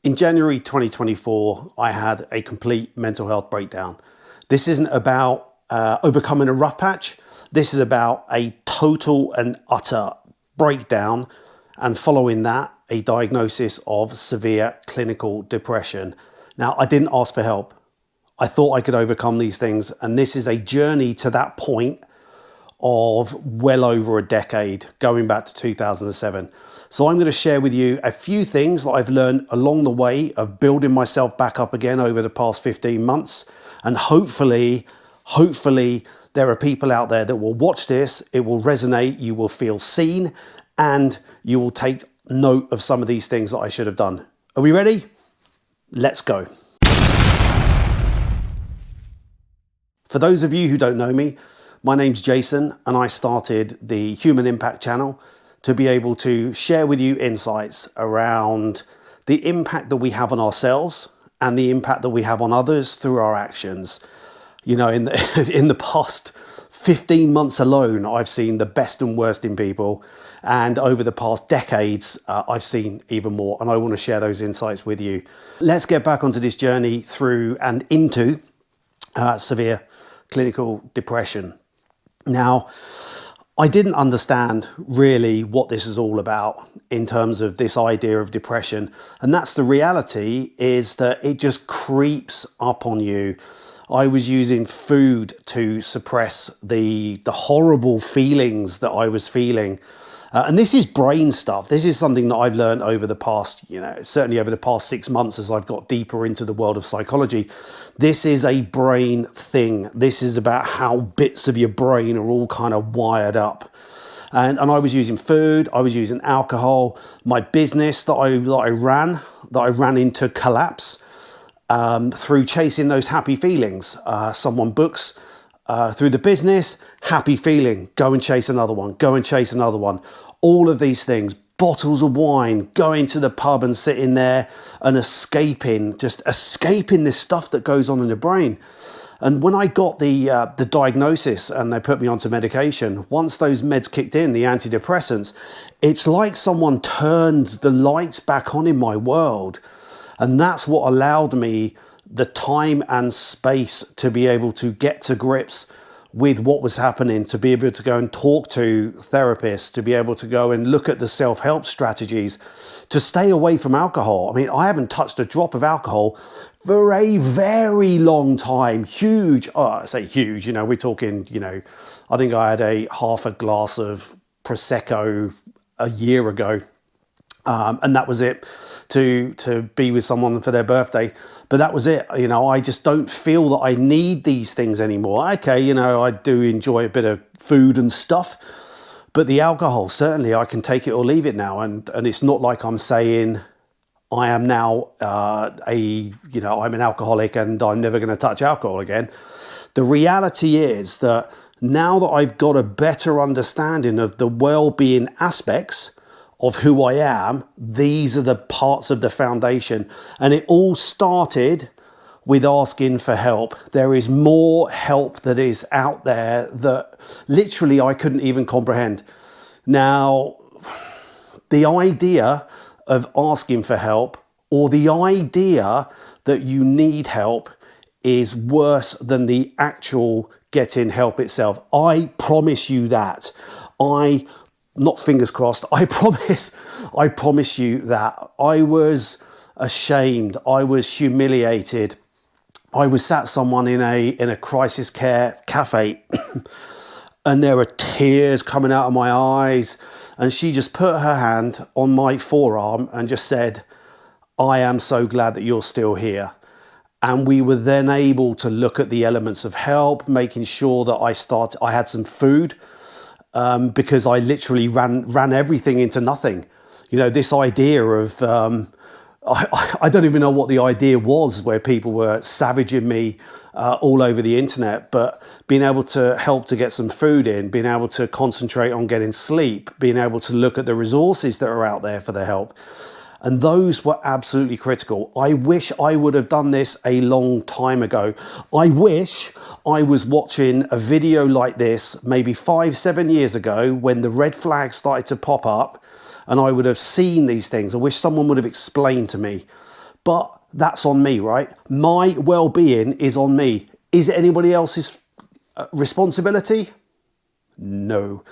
In January 2024, I had a complete mental health breakdown. This isn't about overcoming a rough patch. This is about a total and utter breakdown, and following that, a diagnosis of severe clinical depression. Now, I didn't ask for help. I thought I could overcome these things, and this is a journey to that point of well over a decade, going back to 2007. So I'm going to share with you a few things that I've learned along the way of building myself back up again over the past 15 months. And hopefully there are people out there that will watch this, it will resonate, you will feel seen, and you will take note of some of these things that I should have done. Are we ready? Let's go. For those of you who don't know me, my name's Jason, and I started the Human Impact channel to be able to share with you insights around the impact that we have on ourselves and the impact that we have on others through our actions. You know, in the past 15 months alone, I've seen the best and worst in people. And over the past decades, I've seen even more. And I want to share those insights with you. Let's get back onto this journey through and into severe clinical depression. Now, I didn't understand really what this is all about in terms of this idea of depression. And that's the reality, is that it just creeps up on you. I was using food to suppress the horrible feelings that I was feeling. And this is brain stuff. This is something that I've learned over the past, certainly over the past 6 months as I've got deeper into the world of psychology. This is a brain thing. This is about how bits of your brain are all kind of wired up. And I was using food, I was using alcohol. My business that I ran into collapse through chasing those happy feelings. Someone books through the business, happy feeling, go and chase another one, go and chase another one. All of these things, bottles of wine, going to the pub and sitting there and escaping this stuff that goes on in the brain. And when I got the diagnosis and they put me onto medication, once those meds kicked in, the antidepressants, it's like someone turned the lights back on in my world. And that's what allowed me the time and space to be able to get to grips with what was happening, to be able to go and talk to therapists, to be able to go and look at the self-help strategies, to stay away from alcohol. I mean, I haven't touched a drop of alcohol for a very long time. Huge, I say huge, we're talking, I think I had a half a glass of Prosecco a year ago. And that was it, to be with someone for their birthday. But that was it. I just don't feel that I need these things anymore. Okay, I do enjoy a bit of food and stuff, but the alcohol, certainly I can take it or leave it now. And it's not like I'm saying I am now I'm an alcoholic and I'm never going to touch alcohol again. The reality is that now that I've got a better understanding of the well-being aspects of who I am, these are the parts of the foundation. And it all started with asking for help. There is more help that is out there that literally I couldn't even comprehend. Now, the idea of asking for help, or the idea that you need help, is worse than the actual getting help itself. I promise you that. Not fingers crossed, I promise you that. I was ashamed, I was humiliated. I was sat someone in a crisis care cafe and there are tears coming out of my eyes, and she just put her hand on my forearm and just said, "I am so glad that you're still here." And we were then able to look at the elements of help, making sure that I had some food. Because I literally ran everything into nothing. This idea of, I don't even know what the idea was, where people were savaging me all over the internet, but being able to help to get some food in, being able to concentrate on getting sleep, being able to look at the resources that are out there for the help. And those were absolutely critical. I wish I would have done this a long time ago. I wish I was watching a video like this maybe 5-7 years ago when the red flags started to pop up, and I would have seen these things. I wish someone would have explained to me. but that's on me, right? My well-being is on me. Is it anybody else's responsibility? No,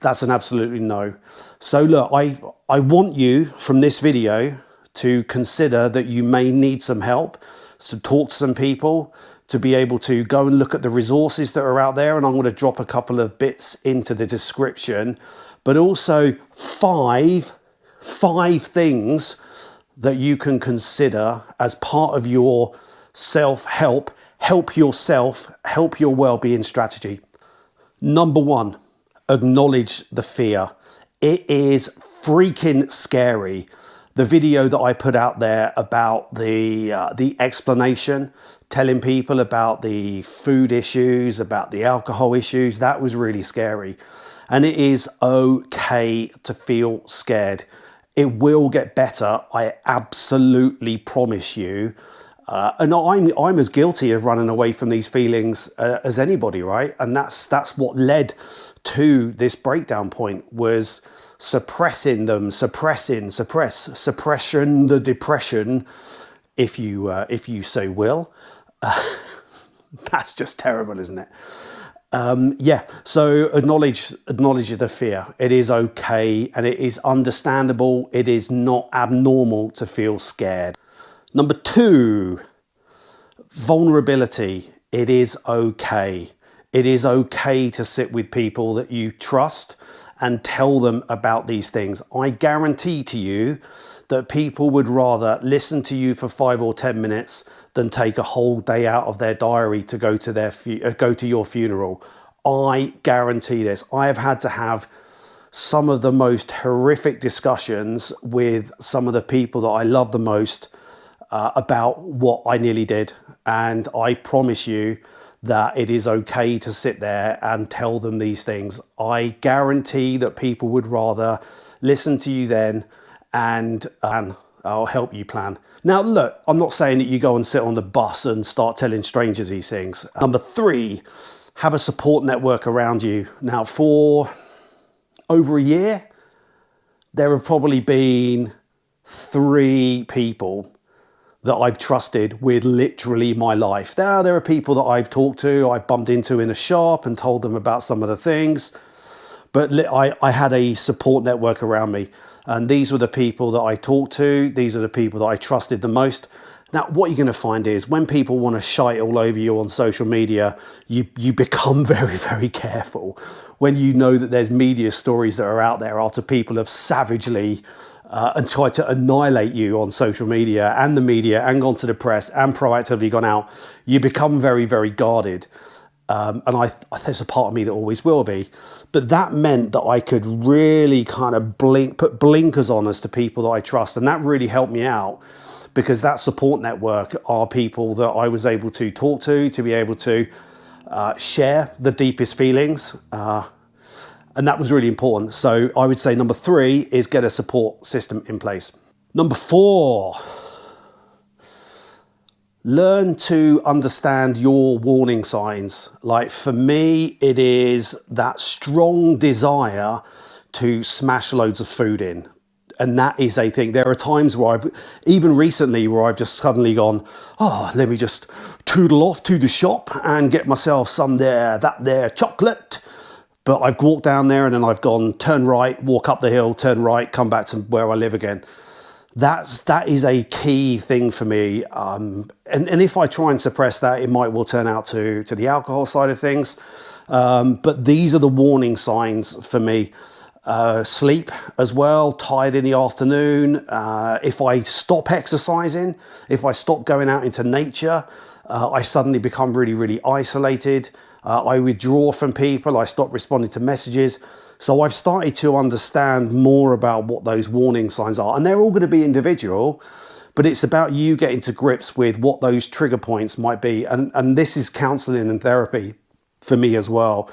that's an absolutely no. So look, I want you from this video to consider that you may need some help, to talk to some people, to be able to go and look at the resources that are out there. And I'm going to drop a couple of bits into the description, but also five things that you can consider as part of your self-help, help yourself, help your well-being strategy. Number one, acknowledge the fear. It is freaking scary. The video that I put out there about the explanation, telling people about the food issues, about the alcohol issues, that was really scary. And it is okay to feel scared. It will get better, I absolutely promise you. And I'm as guilty of running away from these feelings as anybody, right? And that's what led to this breakdown point, was suppressing them, suppression, the depression, if you so will. That's just terrible, isn't it? Yeah, so acknowledge the fear. It is okay and it is understandable. It is not abnormal to feel scared. Number two, vulnerability. It is okay. It is okay to sit with people that you trust and tell them about these things. I guarantee to you that people would rather listen to you for 5 or 10 minutes than take a whole day out of their diary to go to your funeral. I guarantee this. I have had to have some of the most horrific discussions with some of the people that I love the most about what I nearly did. And I promise you that it is okay to sit there and tell them these things. I guarantee that people would rather listen to you then, and I'll help you plan. Now, look, I'm not saying that you go and sit on the bus and start telling strangers these things. Number three, have a support network around you. Now, for over a year, there have probably been 3 people that I've trusted with literally my life. There are people that I've talked to, I've bumped into in a shop and told them about some of the things, but I had a support network around me. And these were the people that I talked to. These are the people that I trusted the most. Now, what you're going to find is when people want to shite all over you on social media, you become very, very careful. When you know that there's media stories that are out there after people have savagely and tried to annihilate you on social media and the media and gone to the press and proactively gone out, you become very, very guarded. And there's a part of me that always will be. But that meant that I could really kind of put blinkers on as to people that I trust. And that really helped me out, because that support network are people that I was able to talk to be able to share the deepest feelings. And that was really important. So I would say number 3 is get a support system in place. Number 4, learn to understand your warning signs. Like for me, it is that strong desire to smash loads of food in. And that is a thing. There are times where even recently, where I've just suddenly gone, oh, let me just toodle off to the shop and get myself some that there chocolate. But I've walked down there and then I've gone, turn right, walk up the hill, turn right, come back to where I live again. That is a key thing for me. And if I try and suppress that, it might well turn out to the alcohol side of things. But these are the warning signs for me. Sleep as well, tired in the afternoon. If I stop exercising, if I stop going out into nature, I suddenly become really, really isolated. I withdraw from people. I stop responding to messages. So I've started to understand more about what those warning signs are. And they're all going to be individual, but it's about you getting to grips with what those trigger points might be. And this is counseling and therapy for me as well.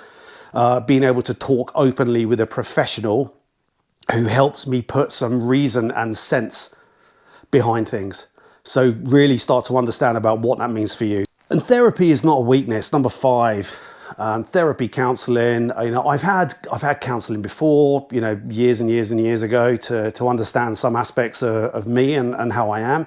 Being able to talk openly with a professional who helps me put some reason and sense behind things. So really start to understand about what that means for you. And therapy is not a weakness. Number 5, therapy, counselling. You know, I've had counselling before, you know, years and years and years ago to understand some aspects of me and how I am.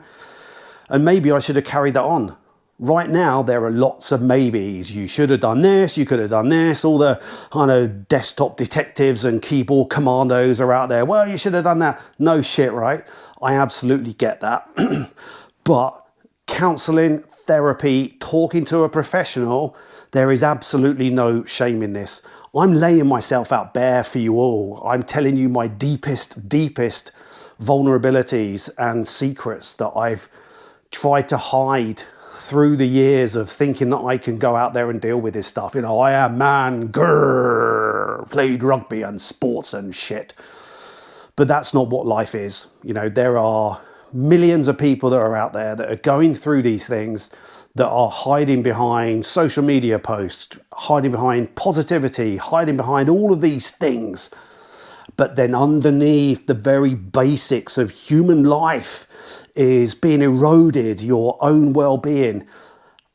And maybe I should have carried that on. Right now, there are lots of maybes. You should have done this, you could have done this. All the kind of desktop detectives and keyboard commandos are out there. Well, you should have done that. No shit, right? I absolutely get that. But counseling, therapy, talking to a professional, there is absolutely no shame in this. I'm laying myself out bare for you all. I'm telling you my deepest vulnerabilities and secrets that I've tried to hide through the years of thinking that I can go out there and deal with this stuff. You know, I am man, grrr, played rugby and sports and shit. But that's not what life is. You know, there are millions of people that are out there that are going through these things, that are hiding behind social media posts, hiding behind positivity, hiding behind all of these things. But then underneath the very basics of human life is being eroded, your own well-being.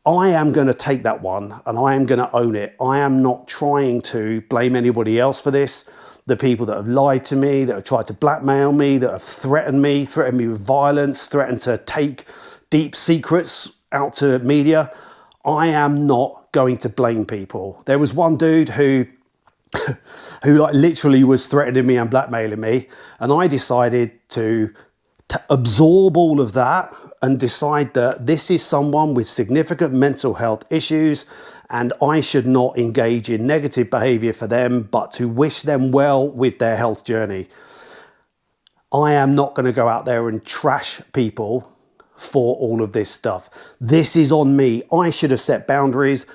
I am going to take that one and I am going to own it. I am not trying to blame anybody else for this. The people that have lied to me, that have tried to blackmail me, that have threatened me with violence, threatened to take deep secrets out to media. I am not going to blame people. There was one dude who like literally was threatening me and blackmailing me, and I decided to absorb all of that and decide that this is someone with significant mental health issues and I should not engage in negative behavior for them, but to wish them well with their health journey. I am not going to go out there and trash people for all of this stuff. This is on me. I should have set boundaries.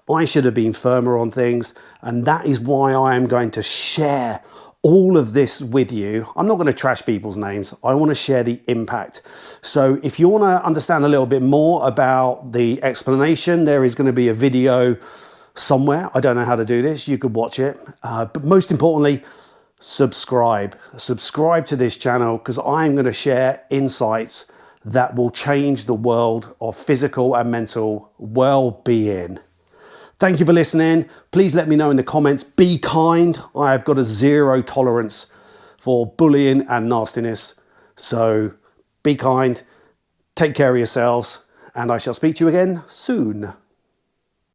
I should have been firmer on things. And that is why I am going to share all of this with you. I'm not going to trash people's names. I want to share the impact. So if you want to understand a little bit more about the explanation, there is going to be a video somewhere. I don't know how to do this. You could watch it. But most importantly, subscribe. Subscribe to this channel because I'm going to share insights that will change the world of physical and mental well-being. Thank you for listening. Please let me know in the comments. Be kind. I have got a zero tolerance for bullying and nastiness. So be kind, take care of yourselves, and I shall speak to you again soon.